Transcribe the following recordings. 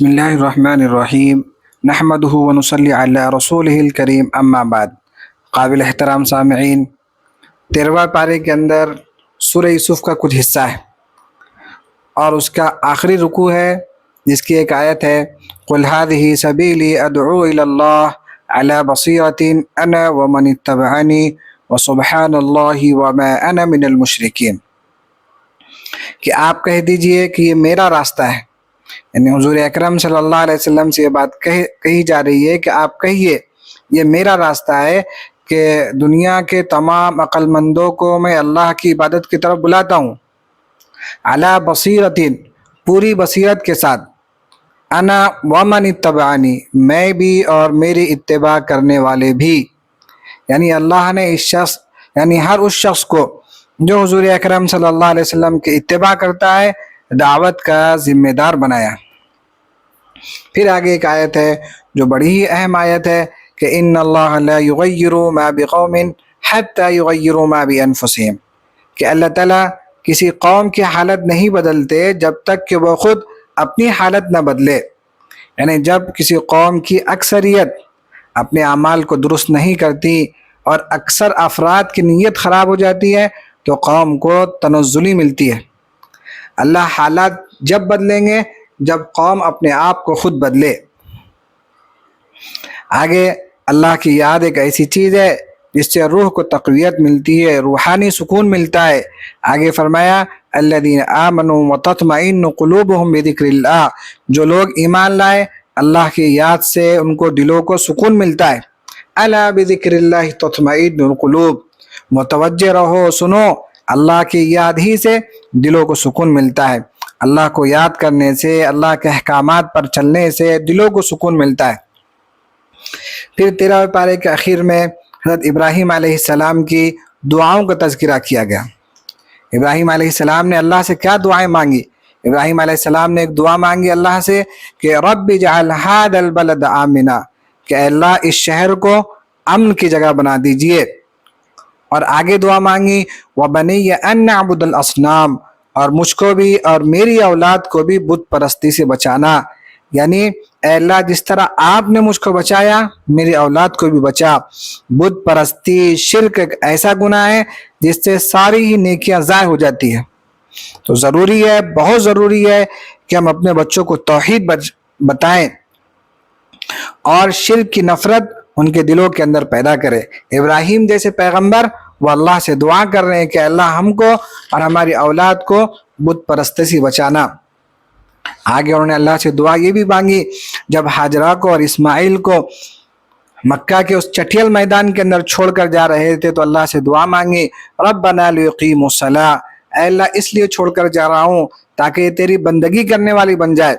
بسم اللہ الرحمن الرحیم نحمدہ ونصلی علی رسولہ الکریم اما بعد۔ قابل احترام سامعین، 13واں پارے کے اندر سورہ یوسف کا کچھ حصہ ہے اور اس کا آخری رکوع ہے، جس کی ایک آیت ہے قل هذه سبیلی ادعو الی اللہ علی بصیرۃ انا ومن اتبعنی وسبحان اللہ وما انا من المشرکین، کہ آپ کہہ دیجئے کہ یہ میرا راستہ ہے، یعنی حضور اکرم صلی اللہ علیہ وسلم سے یہ بات کہی جا رہی ہے کہ آپ کہیے یہ میرا راستہ ہے کہ دنیا کے تمام عقل مندوں کو میں اللہ کی عبادت کی طرف بلاتا ہوں، علی بصیرۃ، پوری بصیرت کے ساتھ، انا ومن اتبعنی، میں بھی اور میری اتباع کرنے والے بھی، یعنی اللہ نے ہر اس شخص کو جو حضور اکرم صلی اللہ علیہ وسلم کی اتباع کرتا ہے دعوت کا ذمہ دار بنایا۔ پھر آگے ایک آیت ہے جو بڑی ہی اہم آیت ہے کہ ان اللہ لا یغیر ما بقوم حتی یغیروا ما بانفسہم، کہ اللہ تعالیٰ کسی قوم کی حالت نہیں بدلتے جب تک کہ وہ خود اپنی حالت نہ بدلے، یعنی جب کسی قوم کی اکثریت اپنے اعمال کو درست نہیں کرتی اور اکثر افراد کی نیت خراب ہو جاتی ہے تو قوم کو تنزلی ملتی ہے۔ اللہ حالات جب بدلیں گے جب قوم اپنے آپ کو خود بدلے۔ آگے اللہ کی یاد ایک ایسی چیز ہے جس سے روح کو تقویت ملتی ہے، روحانی سکون ملتا ہے۔ آگے فرمایا الذین آمنوا وتطمئن قلوبهم بذکر اللہ، جو لوگ ایمان لائے اللہ کی یاد سے ان کو دلوں کو سکون ملتا ہے۔ الا بذکر اللہ تطمئن القلوب، متوجہ رہو، سنو، اللہ کی یاد ہی سے دلوں کو سکون ملتا ہے، اللہ کو یاد کرنے سے، اللہ کے احکامات پر چلنے سے دلوں کو سکون ملتا ہے۔ پھر 13ویں پارے کے اخیر میں حضرت ابراہیم علیہ السلام کی دعاؤں کا تذکرہ کیا گیا۔ ابراہیم علیہ السلام نے اللہ سے کیا دعائیں مانگی؟ ابراہیم علیہ السلام نے ایک دعا مانگی اللہ سے کہ رب اجعل ھذا البلد آمنا، کہ اے اللہ اس شہر کو امن کی جگہ بنا دیجئے، اور آگے دعا مانگی وَبَنِيَّ أَن نَعْبُدَ الْأَصْنَامَ، اور مجھ کو بھی اور میری اولاد کو بھی بت پرستی سے بچانا، یعنی اے اللہ جس طرح آپ نے مجھ کو بچایا میری اولاد کو بھی بچا۔ بت پرستی، شرک ایک ایسا گناہ ہے جس سے ساری ہی نیکیاں ضائع ہو جاتی ہیں، تو ضروری ہے، بہت ضروری ہے کہ ہم اپنے بچوں کو توحید بتائیں اور شرک کی نفرت ان کے دلوں کے اندر پیدا کرے۔ ابراہیم جیسے پیغمبر وہ اللہ سے دعا کر رہے ہیں کہ اللہ ہم کو اور ہماری اولاد کو بت پرستی سے بچانا۔ آگے انہوں نے اللہ سے دعا یہ بھی مانگی جب ہاجرہ کو اور اسماعیل کو مکہ کے اس چٹھیل میدان کے اندر چھوڑ کر جا رہے تھے تو اللہ سے دعا مانگی ربنا لیقیموا الصلاۃ، اے اللہ اس لیے چھوڑ کر جا رہا ہوں تاکہ یہ تیری بندگی کرنے والی بن جائے۔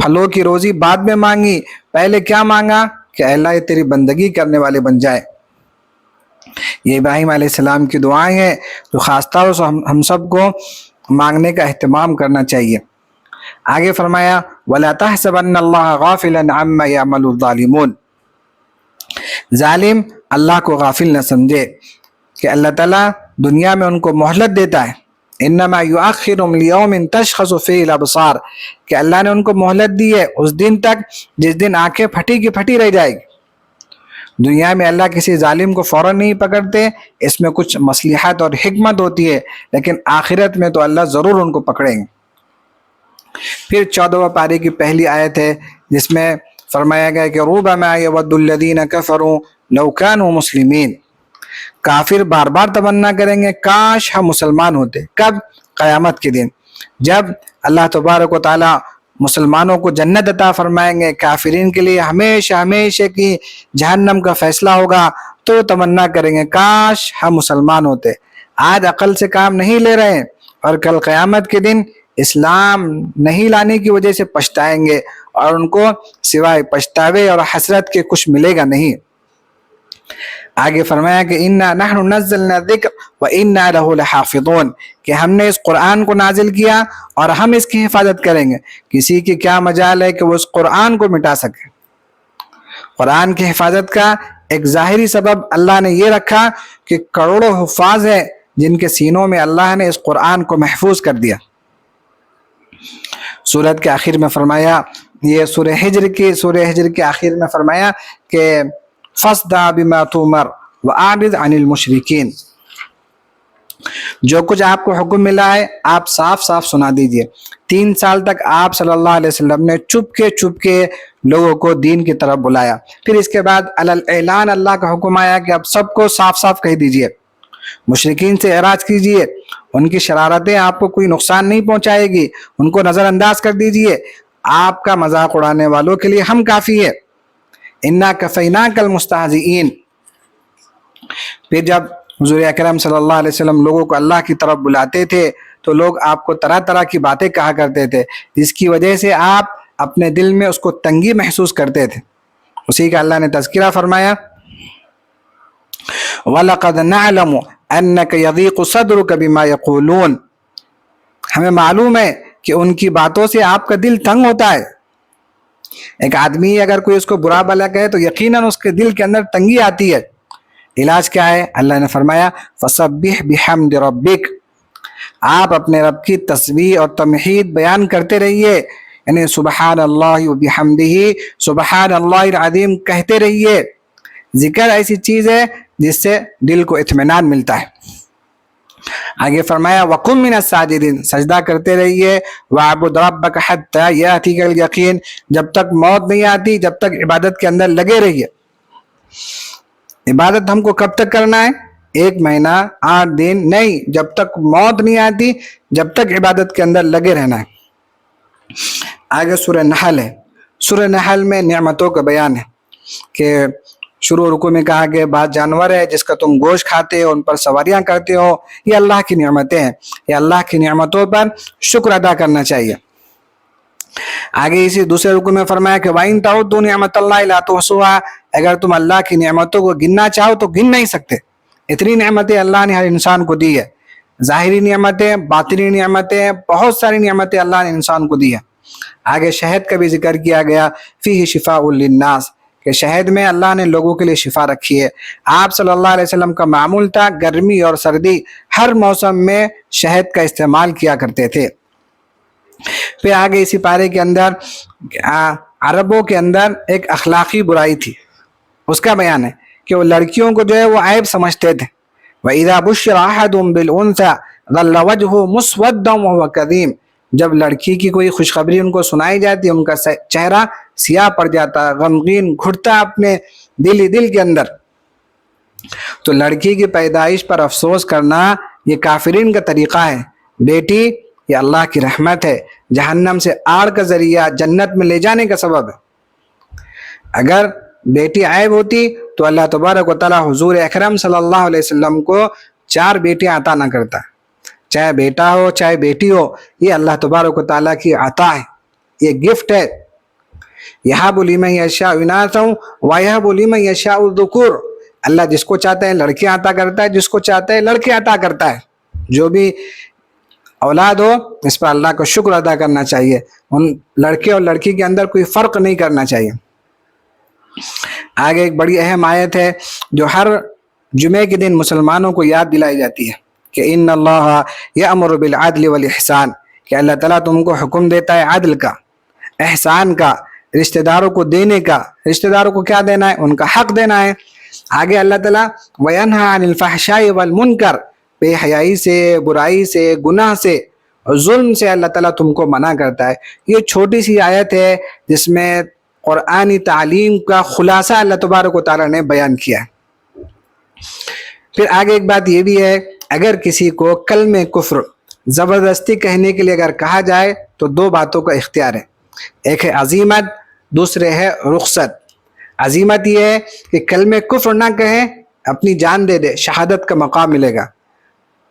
پھلوں کی روزی بعد میں مانگی، پہلے کیا مانگا کہ اے اللہ یہ تیری بندگی کرنے والے بن جائے۔ یہ ابراہیم علیہ السلام کی دعائیں ہیں جو خاص طور سے ہم سب کو مانگنے کا اہتمام کرنا چاہیے۔ آگے فرمایا وَلَا تَحْسَبَنَّ اللَّهَ غَافِلًا عَمَّا يَعْمَلُ الظَّالِمُونَ، ظالم اللہ کو غافل نہ سمجھے کہ اللہ تعالیٰ دنیا میں ان کو مہلت دیتا ہے، انما یؤخرهم لیوم تشخص فیہ الابصار، کہ اللہ نے ان کو مہلت دی ہے اس دن تک جس دن آنکھیں پھٹی کی پھٹی رہ جائے گی۔ دنیا میں اللہ کسی ظالم کو فوراً نہیں پکڑتے، اس میں کچھ مصلحت اور حکمت ہوتی ہے، لیکن آخرت میں تو اللہ ضرور ان کو پکڑیں گے۔ پھر 14واں پارے کی پہلی آیت ہے جس میں فرمایا گیا کہ ربما یود الذین کفروا لو کانوا مسلمین، کافر بار بار تمنا کریں گے کاش ہم مسلمان ہوتے۔ کب؟ قیامت کے دن، جب اللہ تبارک و تعالی مسلمانوں کو جنت عطا فرمائیں گے، کافرین کے لیے ہمیشہ ہمیشہ کی جہنم کا فیصلہ ہوگا، تو تمنا کریں گے کاش ہم مسلمان ہوتے۔ آج عقل سے کام نہیں لے رہے ہیں اور کل قیامت کے دن اسلام نہیں لانے کی وجہ سے پچھتائیں گے، اور ان کو سوائے پچھتاوے اور حسرت کے کچھ ملے گا نہیں۔ آگے فرمایا کہ اِنَّا نَحْنُ نَزَّلْنَا الذِّكْرَ وَإِنَّا لَهُ لَحَافِظُونَ، کہ ہم نے اس قرآن کو نازل کیا اور ہم اس کی حفاظت کریں گے۔ کسی کی کیا مجال ہے کہ وہ اس قرآن کو مٹا سکے؟ قرآن کی حفاظت کا ایک ظاہری سبب اللہ نے یہ رکھا کہ کروڑوں حفاظ ہیں جن کے سینوں میں اللہ نے اس قرآن کو محفوظ کر دیا۔ सूरत के आखिर में फरमाया, ये सूरह हिज्र के आखिर में फरमाया कि फस्दा बिमा तुमर व आरिद अनिल मुशरिकीन, जो कुछ आपको हुक्म मिला है आप साफ साफ सुना दीजिए। 3 साल तक आप सल्लल्लाहु अलैहि वसल्लम ने चुपके लोगों को दीन की तरफ बुलाया। फिर इसके बाद अलल ऐलान अल्लाह का हुक्म आया कि अब सबको साफ साफ कह दीजिए, मुशरिकीन से एराज कीजिए, उनकी शरारतें आपको कोई नुकसान नहीं पहुंचाएगी, उनको नजरअंदाज कर दीजिए, आपका मजाक उड़ाने वालों के लिए हम काफी है। इन्ना कफैना कल मुस्ताहज़ीन। फिर जब हुज़ूर अकरम सल्लल्लाहु अलैहि वसल्लम लोगों को अल्लाह की तरफ बुलाते थे तो लोग आपको तरह तरह की बातें कहा करते थे, जिसकी वजह से आप अपने दिल में उसको तंगी महसूस करते थे। उसी का अल्लाह ने तज़किरा फरमाया, वलक़द नअलमु अन्नक यज़ीक़ु सद्रुक बिमा यक़ूलून, हमें मालूम है कि उनकी बातों से आपका दिल तंग होता है। एक आदमी अगर कोई उसको बुरा भला कहे तो यकीनन उसके दिल के अंदर तंगी आती है। इलाज क्या है? अल्लाह ने फरमाया, फसब्बिह बिहम्दि रब्बिक, आप अपने रब की तस्बीह और तमहीद बयान करते रहिए, यानी सुबहान अल्लाह व बिहम्दिही सुबहान अल्लाहिल अज़ीम कहते रहिए। जिक्र ऐसी चीज है जिससे दिल को इत्मीनान मिलता है। आगे फरमाया, वकुम मिनस साजिदीन, सजदा करते रहिए, वअबुद रब्बक हत्ता यातिकल यकीन, जब तक मौत नहीं आती जब तक इबादत के अंदर लगे रहिए। इबादत हमको कब तक करना है? 1 महीना 8 दिन नहीं, जब तक मौत नहीं आती जब तक इबादत के अंदर लगे रहना है। आगे सूरह नहल है। सूरह नहल में नेमतों का बयान है कि शुरू रुकू में कहा कि बाद जानवर है जिसका तुम गोश्त खाते हो, उन पर सवारियां करते हो, ये अल्लाह की नेमतें हैं, ये अल्लाह की नेमतों पर शुक्र अदा करना चाहिए। आगे इसी दूसरे रुकू में फरमाया कि वाइन तउद्दू निअमतल्लाहि ला तुहसूहा, अगर तुम अल्लाह की नेमतों को गिनना चाहो तो गिन नहीं सकते। इतनी नेमतें अल्लाह ने हर इंसान को दी है, ज़ाहिरी नेमतें, बातिनी नेमतें, बहुत सारी नेमतें अल्लाह ने इंसान को दी है। आगे शहद का भी जिक्र किया गया, फीही शिफाउल लिन्नास, कि शहद में अल्लाह ने लोगों के लिए शिफा रखी है। आप सल्लल्लाहु अलैहि वसल्लम का मामूल था गर्मी और सर्दी हर मौसम में शहद का इस्तेमाल किया करते थे। फिर आगे इसी पारे के अंदर अरबों के अंदर एक अखलाकी बुराई थी, उसका बयान है कि वो लड़कियों को जो है वो ऐब समझते थे। वइज़ा बुश्शिरा अहदुहुम बिल उन्सा ज़ल्ला वजहुहु मुस्वद्दन वहुव कज़ीम, जब लड़की की कोई खुशखबरी उनको सुनाई जाती है उनका चेहरा सियाह पड़ जाता, गमगीन घुटता अपने दिल के अंदर। तो लड़की की पैदाइश पर अफसोस करना ये काफिरीन का तरीका है। बेटी ये अल्लाह की रहमत है, जहन्नम से आड़ का जरिया, जन्नत में ले जाने का सबब है। अगर बेटी ऐब होती तो अल्लाह तबारक व तआला हुजूर अकरम सल्लल्लाहु अलैहि वसल्लम को 4 बेटियां अता ना करता, चाहे बेटा हो चाहे बेटी हो, ये अल्लाह तबारक व तआला की अता है, ये गिफ्ट है। यहबु लिमन यशाउ इनासा व यहबु लिमन यशाउ ज़ुकुर, अल्लाह जिसको चाहता है लड़कियां अता करता है, जिसको चाहता है लड़के अता करता है। जो भी औलाद हो इस पर अल्लाह का शुक्र अदा करना चाहिए, उन लड़के और लड़की के अंदर कोई फ़र्क नहीं करना चाहिए। आगे एक बड़ी अहम आयत है जो हर जुमे के दिन मुसलमानों को याद दिलाई जाती है कि इन्नल्लाह यअमुरु बिल अदल वल इहसान, कि अल्लाह ताला तुमको हुक्म देता है अदल का, एहसान का, रिश्तेदारों को देने का। रिश्तेदारों को क्या देना है? उनका हक देना है। आगे अल्लाह ताला वयन्हा अनिल फहशाई वल मुनकर, बेहयाई से, बुराई से, गुनाह से और जुल्म से अल्लाह ताला तुमको मना करता है। ये छोटी सी आयत है जिसमें कुरानी तालीम का खुलासा अल्लाह तबारक व तआला ने बयान किया। फिर आगे एक बात ये भी है, अगर किसी को कलमे कुफ्र ज़बरदस्ती कहने के लिए अगर कहा जाए तो 2 बातों का इख्तियार है, एक है अजीमत, दूसरे है रुखसत। अजीमत ये है कि कलमे कुफ्र ना कहे, अपनी जान दे दे, शहादत का मकाम मिलेगा।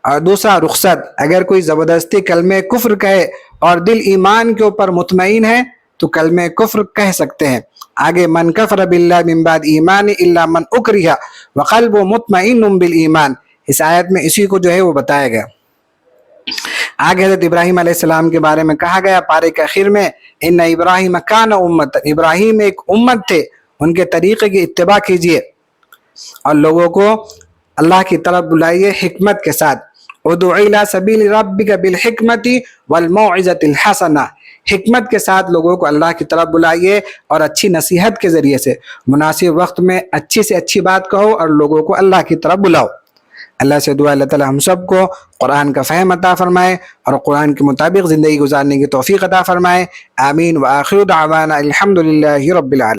और दूसरा रुखसत, अगर कोई ज़बरदस्ती कलमे कुफ्र कहे और दिल ईमान के ऊपर मुतमईन है तो कलमे कुफ्र कह सकते हैं। आगे मन कफर बिल्लाहि मिन बाद ईमान इल्ला मन उकरिहा व क़ल्बुहु मुतमइन्नुन बिल ईमान, इस आयत में इसी को जो है वो बताया गया। आगे हज़रत इब्राहीम अलैहिस्सलाम के बारे में कहा गया पारे के आखिर में, इन्ना इब्राहीम कान उम्मत, इब्राहीम एक उम्मत थे, उनके तरीक़े की इत्तिबा कीजिए और लोगों को अल्लाह की तरफ बुलाइए हिकमत के साथ। उदउ इला सबील रब्बिका बिल हिकमति वल मौइज़तिल हसना, حکمت کے ساتھ لوگوں کو اللہ کی طرف بلائیے اور اچھی نصیحت کے ذریعے سے مناسب وقت میں اچھی سے اچھی بات کہو اور لوگوں کو اللہ کی طرف بلاؤ۔ اللہ سے دعا اللہ تعالی ہم سب کو قرآن کا فہم عطا فرمائے اور قرآن کے مطابق زندگی گزارنے کی توفیق عطا فرمائے۔ آمین۔ وآخر دعوانا الحمد للہ رب العالمین۔